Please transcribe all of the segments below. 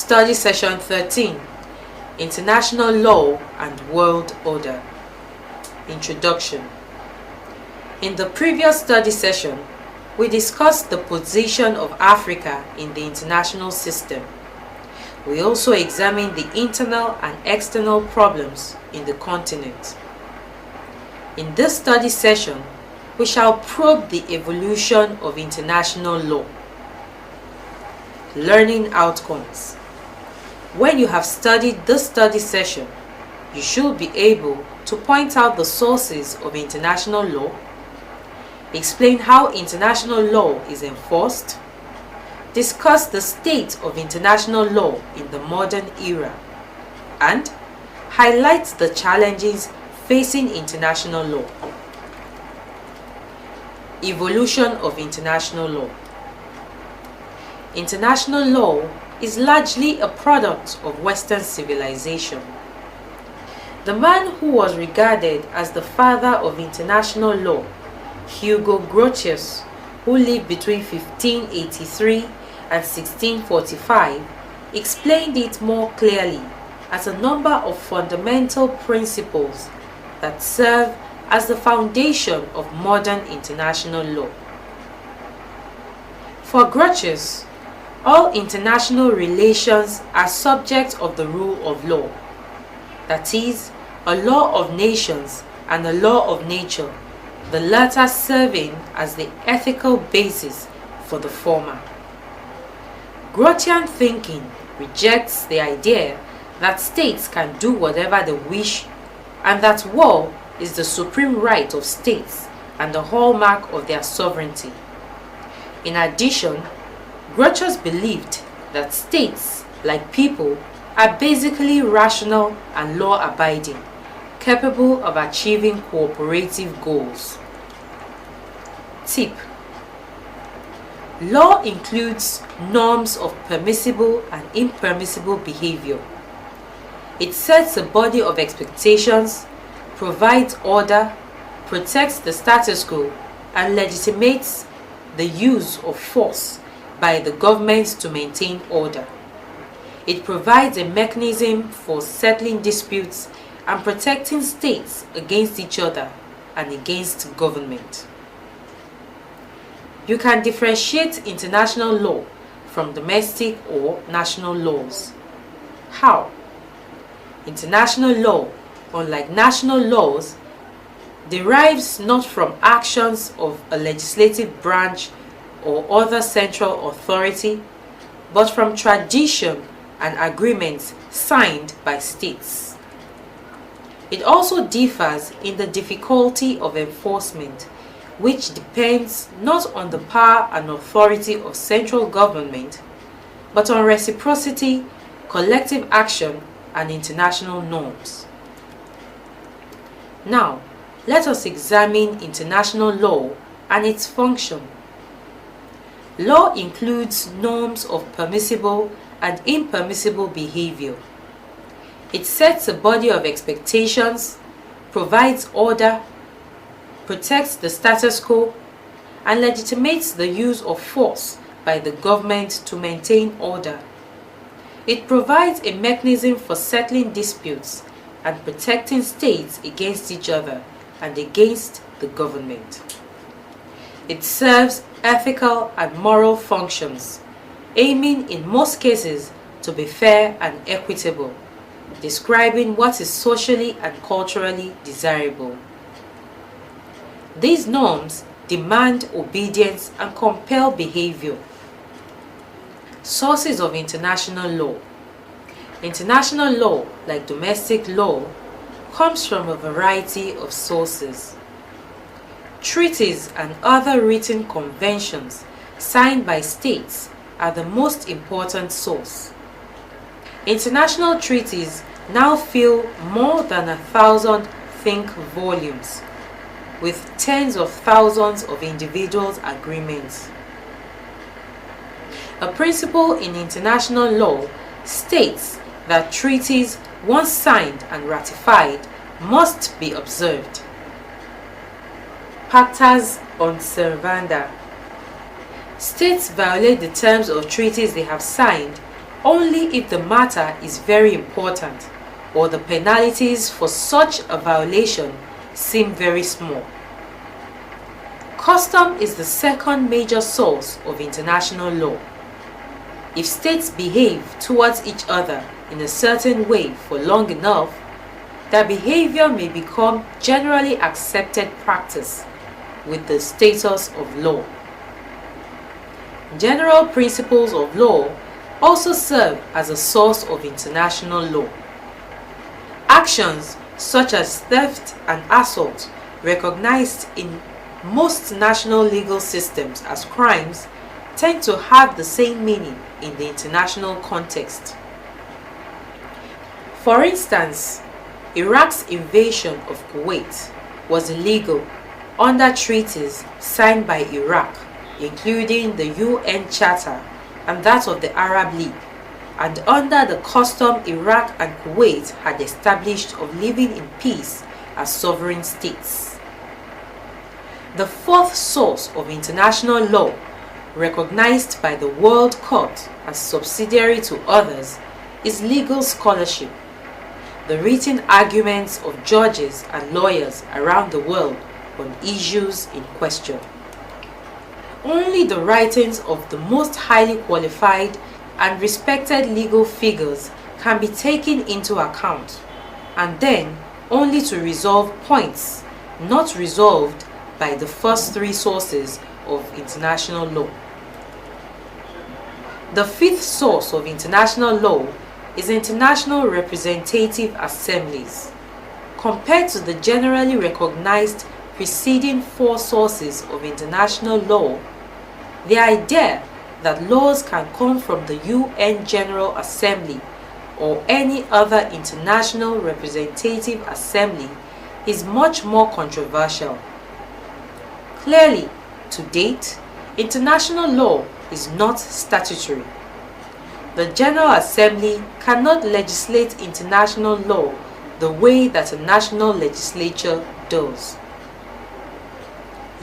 Study Session 13, International Law and World Order. Introduction. In the previous study session, we discussed the position of Africa in the international system. We also examined the internal and external problems in the continent. In this study session, we shall probe the evolution of international law. Learning outcomes. When you have studied this study session, you should be able to point out the sources of international law, explain how international law is enforced, discuss the state of international law in the modern era, and highlight the challenges facing international law. Evolution of international law. International law is largely a product of Western civilization. The man who was regarded as the father of international law, Hugo Grotius, who lived between 1583 and 1645, explained it more clearly as a number of fundamental principles that serve as the foundation of modern international law. For Grotius, all international relations are subject of the rule of law, that is, a law of nations and a law of nature, the latter serving as the ethical basis for the former. Grotian thinking rejects the idea that states can do whatever they wish and that war is the supreme right of states and the hallmark of their sovereignty. In addition, Grotius believed that states, like people, are basically rational and law-abiding, capable of achieving cooperative goals. Tip: law includes norms of permissible and impermissible behavior. It sets a body of expectations, provides order, protects the status quo, and legitimates the use of force by the government to maintain order. It provides a mechanism for settling disputes and protecting states against each other and against government. You can differentiate international law from domestic or national laws. How? International law, unlike national laws, derives not from actions of a legislative branch or other central authority, but from tradition and agreements signed by states. It also differs in the difficulty of enforcement, which depends not on the power and authority of central government, but on reciprocity, collective action, and international norms. Now, let us examine international law and its function. Law includes norms of permissible and impermissible behavior. It sets a body of expectations, provides order, protects the status quo, and legitimates the use of force by the government to maintain order. It provides a mechanism for settling disputes and protecting states against each other and against the government. It serves ethical and moral functions, aiming in most cases to be fair and equitable, describing what is socially and culturally desirable. These norms demand obedience and compel behavior. Sources of international law. International law, like domestic law, comes from a variety of sources. Treaties and other written conventions signed by states are the most important source. International treaties now fill more than 1,000 think volumes, with tens of thousands of individuals' agreements. A principle in international law states that treaties once signed and ratified must be observed. Pactas on servanda. States violate the terms of treaties they have signed only if the matter is very important or the penalties for such a violation seem very small. Custom is the second major source of international law. If states behave towards each other in a certain way for long enough, their behavior may become generally accepted practice with the status of law. General principles of law also serve as a source of international law. Actions such as theft and assault, recognized in most national legal systems as crimes, tend to have the same meaning in the international context. For instance, Iraq's invasion of Kuwait was illegal under treaties signed by Iraq, including the UN Charter and that of the Arab League, and under the custom Iraq and Kuwait had established of living in peace as sovereign states. The fourth source of international law, recognized by the World Court as subsidiary to others, is legal scholarship, the written arguments of judges and lawyers around the world on issues in question. Only the writings of the most highly qualified and respected legal figures can be taken into account, and then only to resolve points not resolved by the first three sources of international law. The fifth source of international law is international representative assemblies. Compared to the generally recognized preceding four sources of international law, the idea that laws can come from the UN General Assembly or any other international representative assembly is much more controversial. Clearly, to date, international law is not statutory. The General Assembly cannot legislate international law the way that a national legislature does.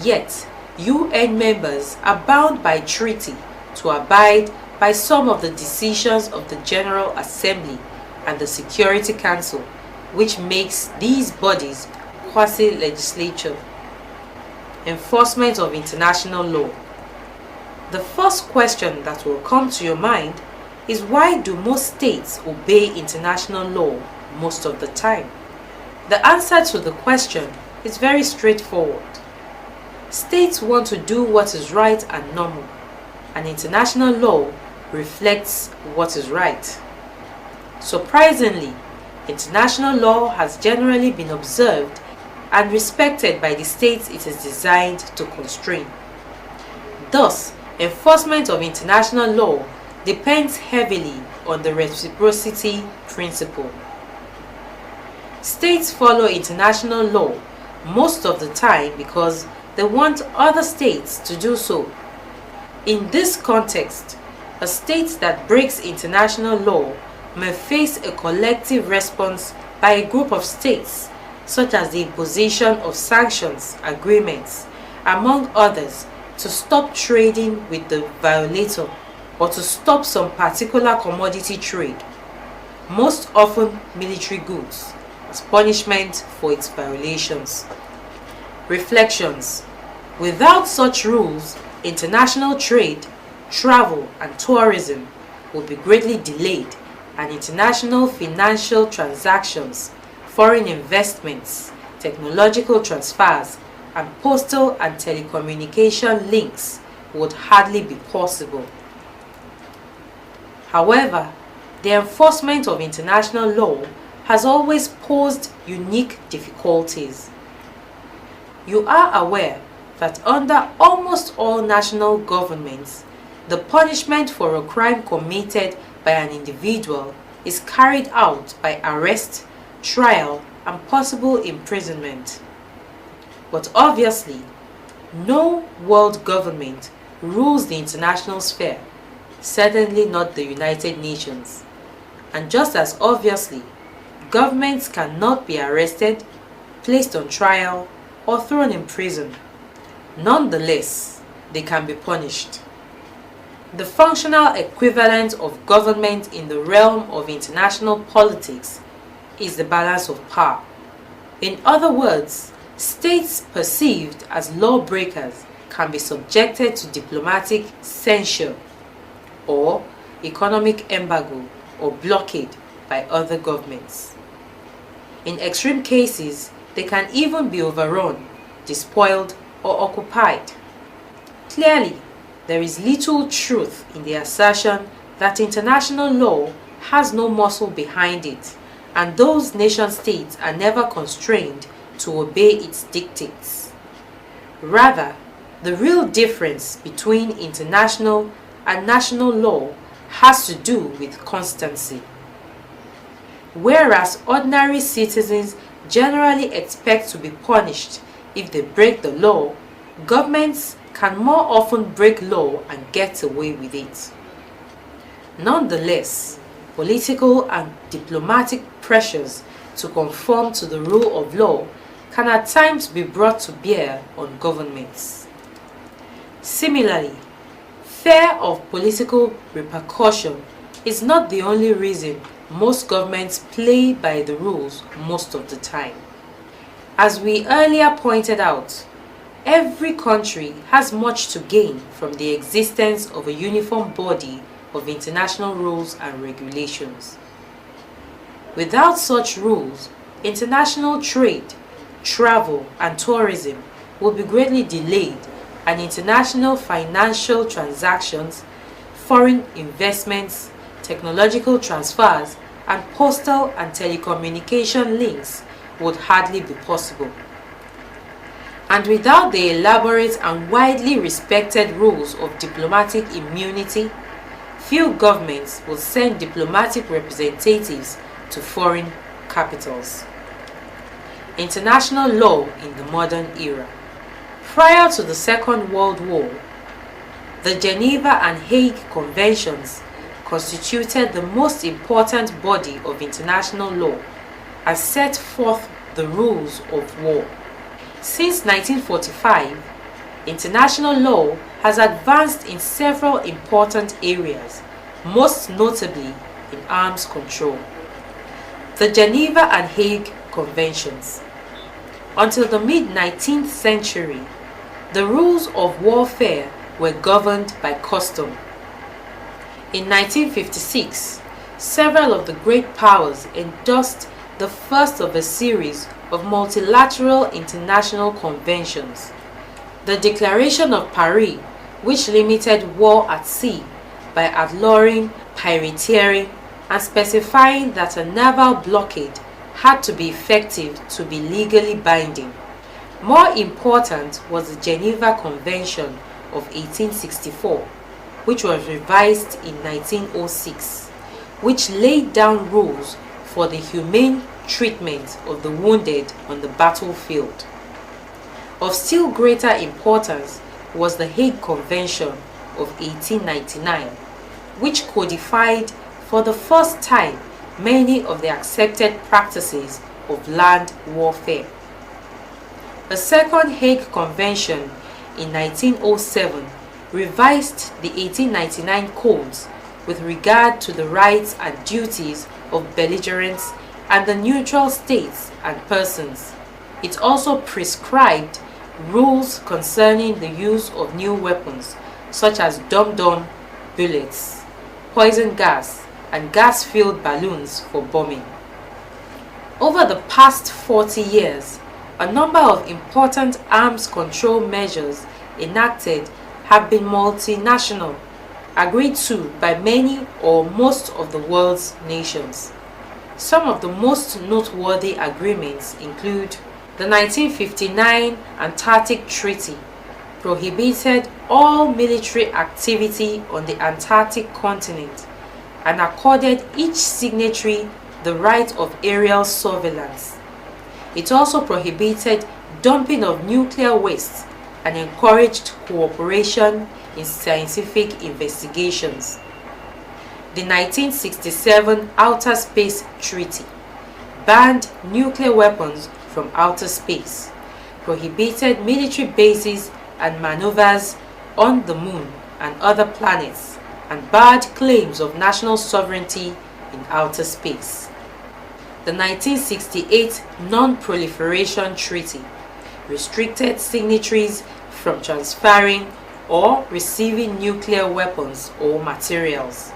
Yet, UN members are bound by treaty to abide by some of the decisions of the General Assembly and the Security Council, which makes these bodies quasi-legislature. Enforcement of international law. The first question that will come to your mind is, why do most states obey international law most of the time? The answer to the question is very straightforward. States want to do what is right and normal, and international law reflects what is right. Surprisingly, international law has generally been observed and respected by the states it is designed to constrain. Thus, enforcement of international law depends heavily on the reciprocity principle. States follow international law most of the time because they want other states to do so. In this context, a state that breaks international law may face a collective response by a group of states, such as the imposition of sanctions agreements, among others, to stop trading with the violator or to stop some particular commodity trade, most often military goods, as punishment for its violations. Reflections. Without such rules, international trade, travel, and tourism will be greatly delayed, and international financial transactions, foreign investments, technological transfers, and postal and telecommunication links would hardly be possible. However, the enforcement of international law has always posed unique difficulties. You are aware that under almost all national governments, the punishment for a crime committed by an individual is carried out by arrest, trial, and possible imprisonment. But obviously, no world government rules the international sphere, certainly not the United Nations. And just as obviously, governments cannot be arrested, placed on trial, or thrown in prison. Nonetheless, they can be punished. The functional equivalent of government in the realm of international politics is the balance of power. In other words, states perceived as lawbreakers can be subjected to diplomatic censure or economic embargo or blockade by other governments. In extreme cases, they can even be overrun, despoiled, or occupied. Clearly, there is little truth in the assertion that international law has no muscle behind it, and those nation-states are never constrained to obey its dictates. Rather, the real difference between international and national law has to do with constancy. Whereas ordinary citizens generally expect to be punished if they break the law, governments can more often break law and get away with it. Nonetheless, political and diplomatic pressures to conform to the rule of law can at times be brought to bear on governments. Similarly, fear of political repercussion is not the only reason most governments play by the rules most of the time. As we earlier pointed out, every country has much to gain from the existence of a uniform body of international rules and regulations. Without such rules, international trade, travel, and tourism will be greatly delayed, and international financial transactions, foreign investments, technological transfers, and postal and telecommunication links would hardly be possible. And without the elaborate and widely respected rules of diplomatic immunity, few governments will send diplomatic representatives to foreign capitals. International law in the modern era. Prior to the Second World War, the Geneva and Hague Conventions constituted the most important body of international law and set forth the rules of war. Since 1945, international law has advanced in several important areas, most notably in arms control. The Geneva and Hague Conventions. Until the mid-19th century, the rules of warfare were governed by custom. In 1956, several of the great powers endorsed the first of a series of multilateral international conventions. The Declaration of Paris, which limited war at sea by outlawing pirateering and specifying that a naval blockade had to be effective to be legally binding. More important was the Geneva Convention of 1864, which was revised in 1906, which laid down rules for the humane treatment of the wounded on the battlefield. Of still greater importance was the Hague Convention of 1899, which codified for the first time many of the accepted practices of land warfare. A second Hague Convention in 1907 revised the 1899 codes with regard to the rights and duties of belligerents and the neutral states and persons. It also prescribed rules concerning the use of new weapons such as dum-dum bullets, poison gas, and gas-filled balloons for bombing. Over the past 40 years, a number of important arms control measures enacted have been multinational, agreed to by many or most of the world's nations. Some of the most noteworthy agreements include the 1959 Antarctic Treaty, prohibited all military activity on the Antarctic continent and accorded each signatory the right of aerial surveillance. It also prohibited dumping of nuclear waste and encouraged cooperation in scientific investigations. The 1967 Outer Space Treaty banned nuclear weapons from outer space, prohibited military bases and maneuvers on the moon and other planets, and barred claims of national sovereignty in outer space. The 1968 Non-Proliferation Treaty restricted signatories from transferring or receiving nuclear weapons or materials.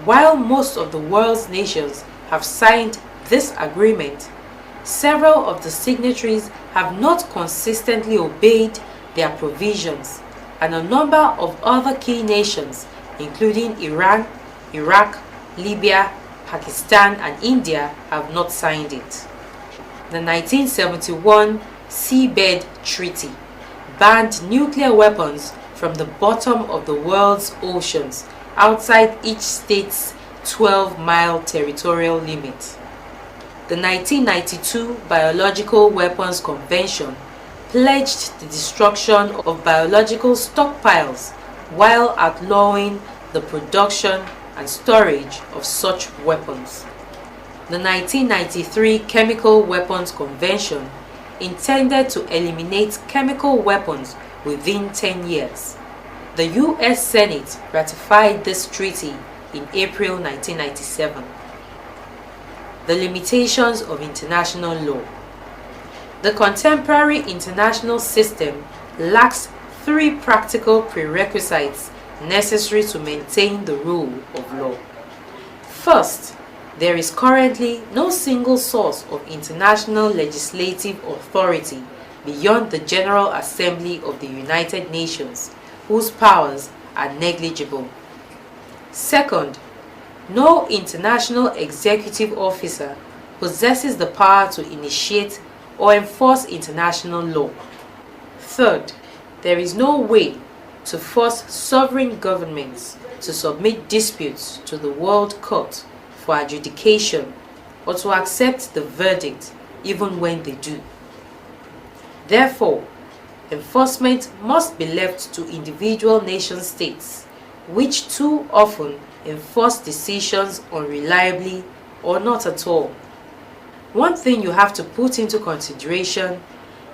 While most of the world's nations have signed this agreement, several of the signatories have not consistently obeyed their provisions, and a number of other key nations, including Iran, Iraq, Libya, Pakistan, and India, have not signed it. The 1971 Seabed Treaty banned nuclear weapons from the bottom of the world's oceans outside each state's 12-mile territorial limit. The 1992 Biological Weapons Convention pledged the destruction of biological stockpiles while outlawing the production and storage of such weapons. The 1993 Chemical Weapons Convention intended to eliminate chemical weapons within 10 years. The U.S. Senate ratified this treaty in April 1997. The limitations of international law. The contemporary international system lacks three practical prerequisites necessary to maintain the rule of law. First, there is currently no single source of international legislative authority beyond the General Assembly of the United Nations, whose powers are negligible. Second, no international executive officer possesses the power to initiate or enforce international law. Third, there is no way to force sovereign governments to submit disputes to the World Court for adjudication or to accept the verdict even when they do. Therefore, enforcement must be left to individual nation-states, which too often enforce decisions unreliably or not at all. One thing you have to put into consideration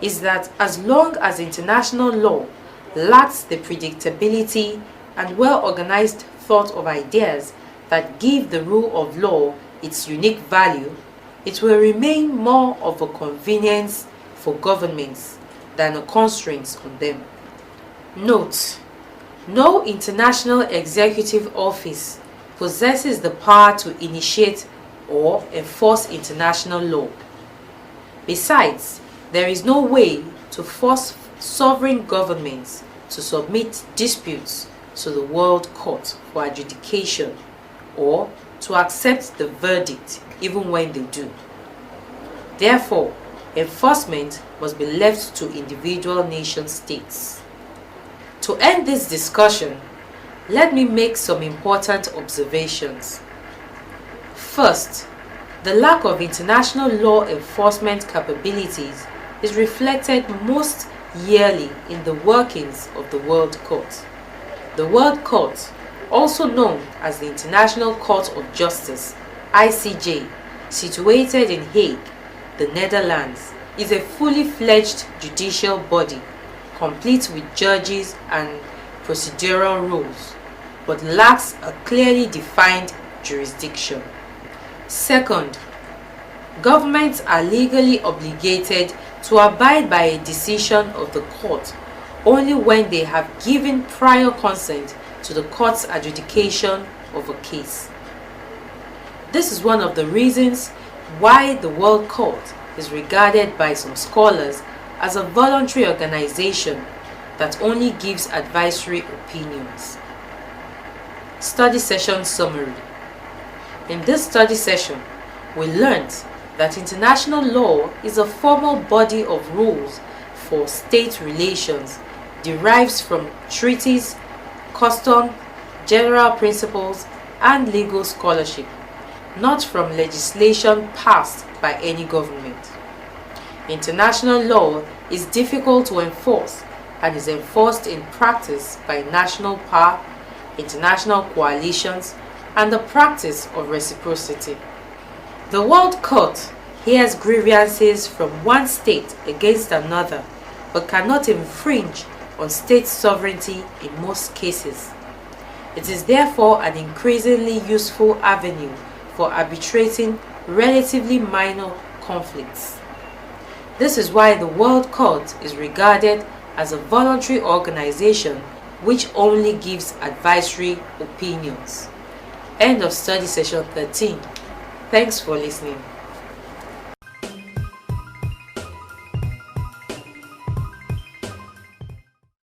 is that as long as international law lacks the predictability and well-organized thought of ideas that give the rule of law its unique value, it will remain more of a convenience for governments than a constraint on them. Note: no international executive office possesses the power to initiate or enforce international law. Besides, there is no way to force sovereign governments to submit disputes to the World Court for adjudication or to accept the verdict even when they do. Therefore, enforcement must be left to individual nation-states. To end this discussion, let me make some important observations. First, the lack of international law enforcement capabilities is reflected most yearly in the workings of the World Court. The World Court, also known as the International Court of Justice, ICJ, situated in Hague, the Netherlands, is a fully fledged judicial body, complete with judges and procedural rules, but lacks a clearly defined jurisdiction. Second, governments are legally obligated to abide by a decision of the court only when they have given prior consent to the court's adjudication of a case. This is one of the reasons why the World Court is regarded by some scholars as a voluntary organization that only gives advisory opinions. Study session summary. In this study session, we learned that international law is a formal body of rules for state relations, derives from treaties, custom, general principles, and legal scholarship, not from legislation passed by any government. International law is difficult to enforce and is enforced in practice by national power, international coalitions, and the practice of reciprocity. The World Court hears grievances from one state against another, but cannot infringe on state sovereignty in most cases. It is therefore an increasingly useful avenue for arbitrating relatively minor conflicts. This is why the World Court is regarded as a voluntary organization which only gives advisory opinions. End of study session 13. Thanks for listening.